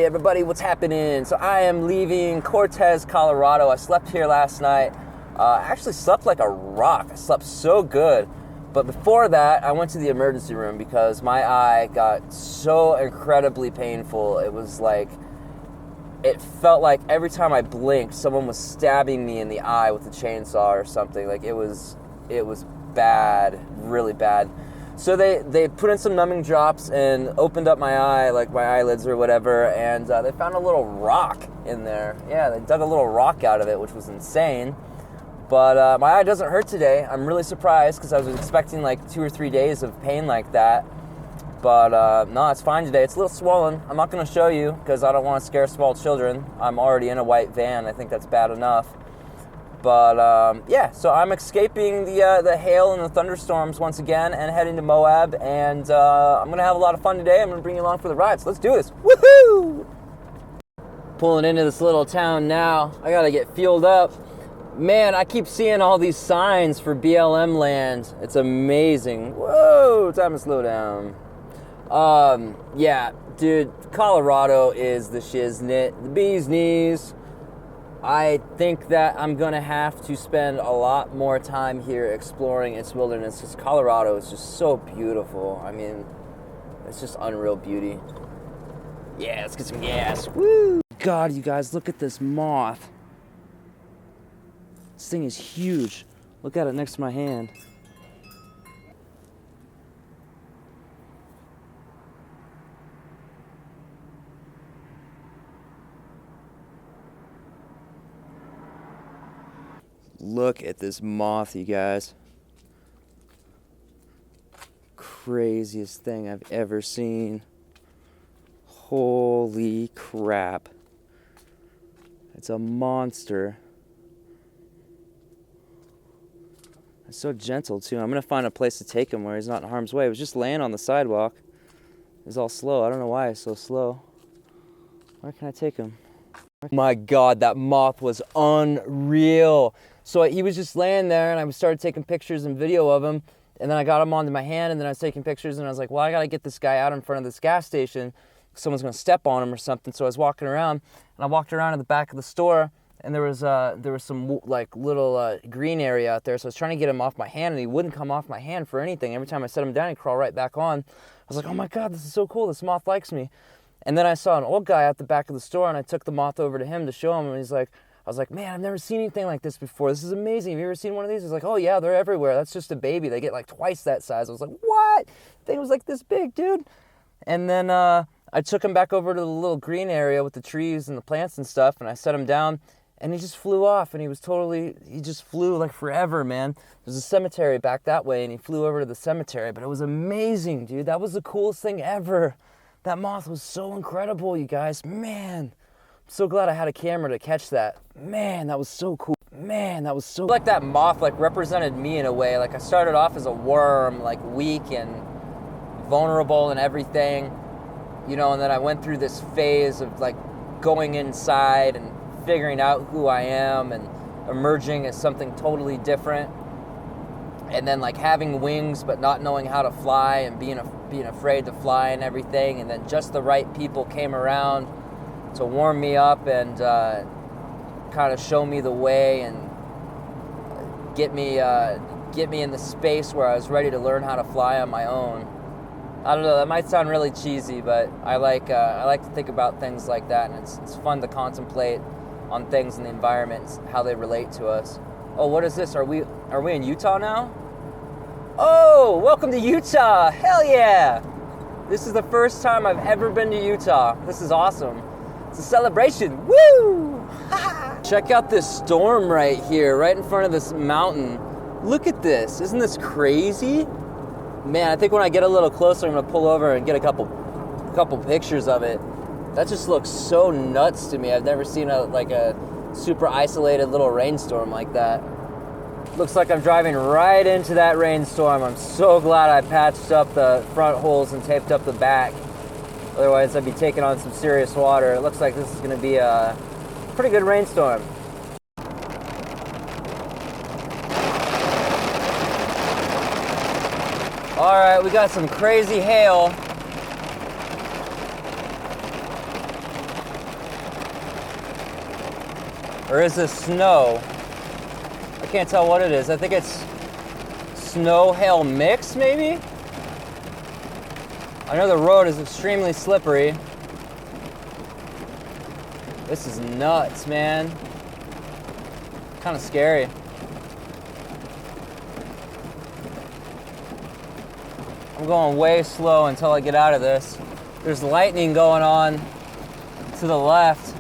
Hey everybody, what's happening? So I am leaving Cortez, Colorado. I slept here last night. I actually slept like a rock. I slept so good. But before that, I went to the emergency room because my eye got so incredibly painful. It was like, it felt like every time I blinked, someone was stabbing me in the eye with a chainsaw or something. Like it was bad, really bad. So they put in some numbing drops and opened up my eye, like my eyelids or whatever, and they found a little rock in there. Yeah, they dug a little rock out of it, which was insane. But my eye doesn't hurt today. I'm really surprised because I was expecting like 2 or 3 days of pain like that. But no, it's fine today. It's a little swollen. I'm not going to show you because I don't want to scare small children. I'm already in a white van. I think that's bad enough. But yeah, so I'm escaping the hail and the thunderstorms once again and heading to Moab. And I'm going to have a lot of fun today. I'm going to bring you along for the ride. So let's do this. Woohoo! Pulling into this little town now. I got to get fueled up. Man, I keep seeing all these signs for BLM land. It's amazing. Whoa, time to slow down. Yeah, dude, Colorado is the shiznit, the bee's knees. I think that I'm gonna have to spend a lot more time here exploring its wilderness because Colorado is just so beautiful. I mean, it's just unreal beauty. Yeah, let's get some gas. Woo! God, you guys, look at this moth. This thing is huge. Look at it next to my hand. Look at this moth, you guys. Craziest thing I've ever seen. Holy crap. It's a monster. It's so gentle too. I'm gonna find a place to take him where he's not in harm's way. He was just laying on the sidewalk. He was all slow. I don't know why he's so slow. Where can I take him? My God, that moth was unreal. So he was just laying there and I started taking pictures and video of him. And then I got him onto my hand and then I was taking pictures and I was like, well, I gotta get this guy out in front of this gas station. Someone's gonna step on him or something. So I was walking around and I walked around in the back of the store and there was some like little green area out there. So I was trying to get him off my hand and he wouldn't come off my hand for anything. Every time I set him down, he'd crawl right back on. I was like, oh my God, this is so cool. This moth likes me. And then I saw an old guy at the back of the store and I took the moth over to him to show him and I was like, man, I've never seen anything like this before. This is amazing. Have you ever seen one of these? He's like, oh yeah, they're everywhere. That's just a baby. They get like twice that size. I was like, what? The thing was like this big, dude. And then I took him back over to the little green area with the trees and the plants and stuff and I set him down and he just flew off and he just flew like forever, man. There's a cemetery back that way and he flew over to the cemetery, but it was amazing, dude. That was the coolest thing ever. That moth was so incredible, you guys. Man, I'm so glad I had a camera to catch that. Man, that was so cool. Man, that was so... Like that moth like represented me in a way. Like I started off as a worm, like weak and vulnerable and everything, you know, and then I went through this phase of like going inside and figuring out who I am and emerging as something totally different. And then like having wings but not knowing how to fly and being afraid to fly and everything. And then just the right people came around to warm me up and kind of show me the way and get me in the space where I was ready to learn how to fly on my own. I don't know, that might sound really cheesy, but I like to think about things like that, and it's fun to contemplate on things in the environment, how they relate to us. Oh, what is this? Are we in Utah now? Oh, welcome to Utah. Hell yeah. This is the first time I've ever been to Utah. This is awesome. It's a celebration. Woo! Check out this storm right here, right in front of this mountain. Look at this. Isn't this crazy? Man, I think when I get a little closer, I'm gonna pull over and get a couple pictures of it. That just looks so nuts to me. I've never seen a super isolated little rainstorm like that. Looks like I'm driving right into that rainstorm. I'm so glad I patched up the front holes and taped up the back. Otherwise, I'd be taking on some serious water. It looks like this is gonna be a pretty good rainstorm. All right, we got some crazy hail. Or is this snow? I can't tell what it is. I think it's snow hail mix, maybe? I know the road is extremely slippery. This is nuts, man. Kind of scary. I'm going way slow until I get out of this. There's lightning going on to the left.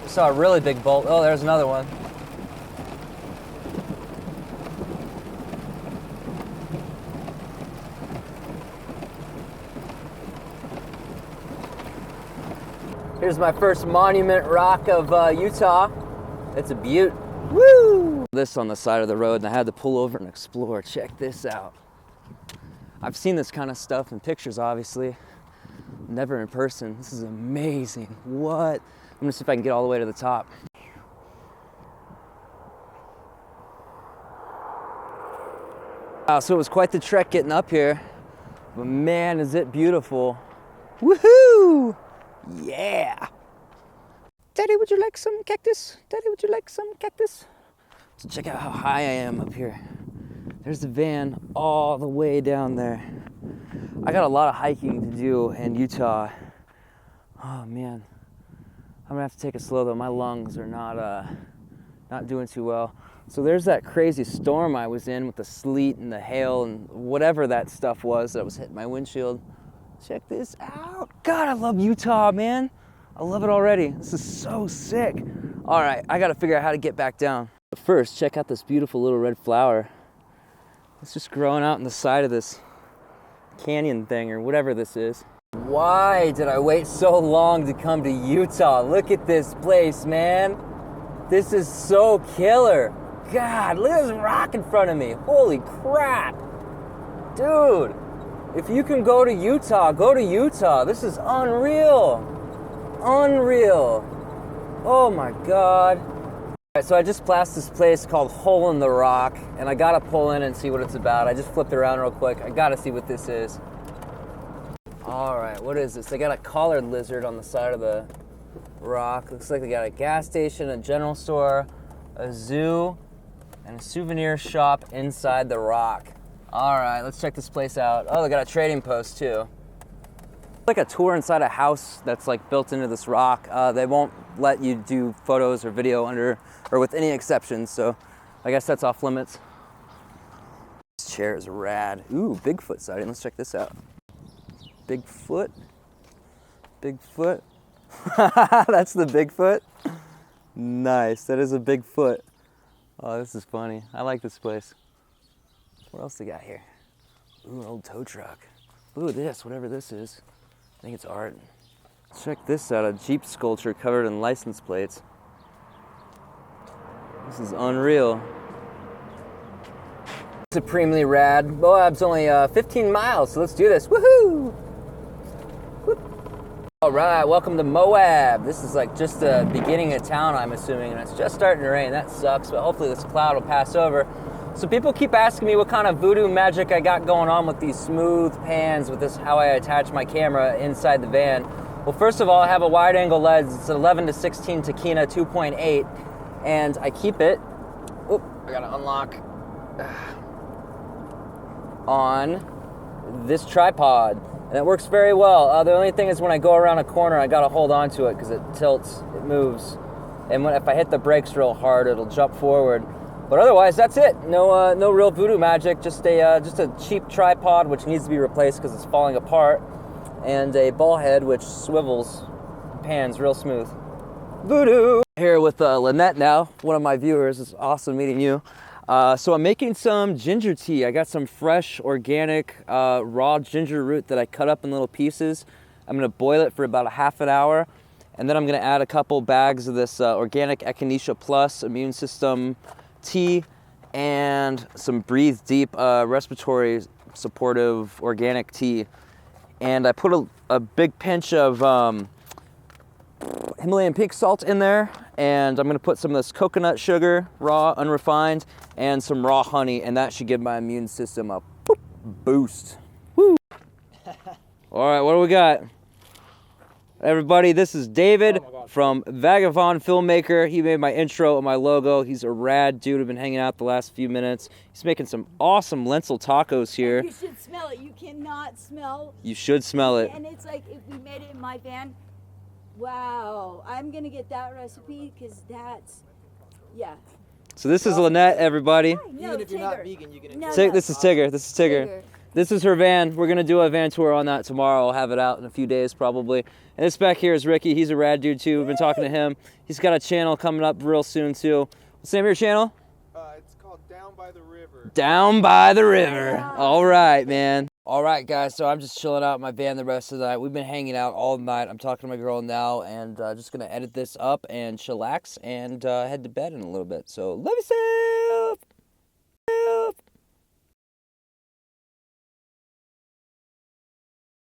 I saw a really big bolt. Oh, there's another one. Here's my first monument rock of Utah. It's a beaut. Woo! This on the side of the road, and I had to pull over and explore. Check this out. I've seen this kind of stuff in pictures, obviously. Never in person. This is amazing. What? I'm gonna see if I can get all the way to the top. Wow, so it was quite the trek getting up here, but man, is it beautiful. Woohoo! Yeah! Daddy, would you like some cactus? Daddy, would you like some cactus? So check out how high I am up here. There's the van all the way down there. I got a lot of hiking to do in Utah. Oh man, I'm gonna have to take it slow though. My lungs are not doing too well. So there's that crazy storm I was in with the sleet and the hail and whatever that stuff was that was hitting my windshield. Check this out. God, I love Utah, man. I love it already. This is so sick. All right, I gotta figure out how to get back down. But first, check out this beautiful little red flower. It's just growing out in the side of this canyon thing or whatever this is. Why did I wait so long to come to Utah? Look at this place, man. This is so killer. God, look at this rock in front of me. Holy crap. Dude, if you can go to Utah, go to Utah. This is unreal. Unreal. Oh my God. All right, so I just passed this place called Hole in the Rock, and I gotta pull in and see what it's about. I just flipped around real quick. I gotta see what this is. All right, what is this? They got a collared lizard on the side of the rock. Looks like they got a gas station, a general store, a zoo, and a souvenir shop inside the rock. All right, let's check this place out. Oh, they got a trading post too. Like a tour inside a house that's like built into this rock. They won't let you do photos or video under, or with any exceptions, so I guess that's off limits. This chair is rad. Ooh, Bigfoot sighting. Let's check this out. Bigfoot. Bigfoot. That's the Bigfoot. Nice, that is a Bigfoot. Oh, this is funny. I like this place. What else they got here? Ooh, an old tow truck. Look at this, whatever this is. I think it's art. Check this out, a Jeep sculpture covered in license plates. This is unreal. Supremely rad. Moab's only 15 miles, so let's do this. Woohoo! All right, welcome to Moab. This is like just the beginning of town, I'm assuming, and it's just starting to rain. That sucks, but hopefully this cloud will pass over. So people keep asking me what kind of voodoo magic I got going on with these smooth pans, with this, how I attach my camera inside the van. Well, first of all, I have a wide angle lens. It's an 11-16 Takina 2.8, and I keep it, oop, I gotta unlock, on this tripod, and it works very well. The only thing is when I go around a corner, I gotta hold on to it because it tilts, it moves, and if I hit the brakes real hard, it'll jump forward. But otherwise, that's it. No real voodoo magic. Just a cheap tripod which needs to be replaced because it's falling apart, and a ball head which swivels, pans real smooth. Voodoo. Here with Lynette now, one of my viewers. It's awesome meeting you. So I'm making some ginger tea. I got some fresh, organic, raw ginger root that I cut up in little pieces. I'm gonna boil it for about a half an hour, and then I'm gonna add a couple bags of this organic Echinacea Plus immune system tea and some Breathe Deep respiratory supportive organic tea. And I put a big pinch of Himalayan pink salt in there, and I'm gonna put some of this coconut sugar, raw, unrefined, and some raw honey, and that should give my immune system a boost. Woo! All right, what do we got? Everybody, this is David from Vagabond Filmmaker. He made my intro and my logo. He's a rad dude. I've been hanging out the last few minutes. He's making some awesome lentil tacos here. You should smell it. You cannot smell. You should smell it. And it's like if we made it in my van. Wow, I'm gonna get that recipe because that's, yeah. So this is Lynette, everybody. No, Even if you're not Tigger. vegan, you can No, enjoy no. This is Tigger. This is Tigger. This is her van. We're gonna do a van tour on that tomorrow. I'll have it out in a few days probably. And this back here is Ricky. He's a rad dude too. We've been talking to him. He's got a channel coming up real soon too. What's the name of your channel? It's called Down by the River. Down by the river. All right, man. All right, guys. So I'm just chilling out in my van the rest of the night. We've been hanging out all night. I'm talking to my girl now, and just gonna edit this up and chillax and head to bed in a little bit. So love yourself.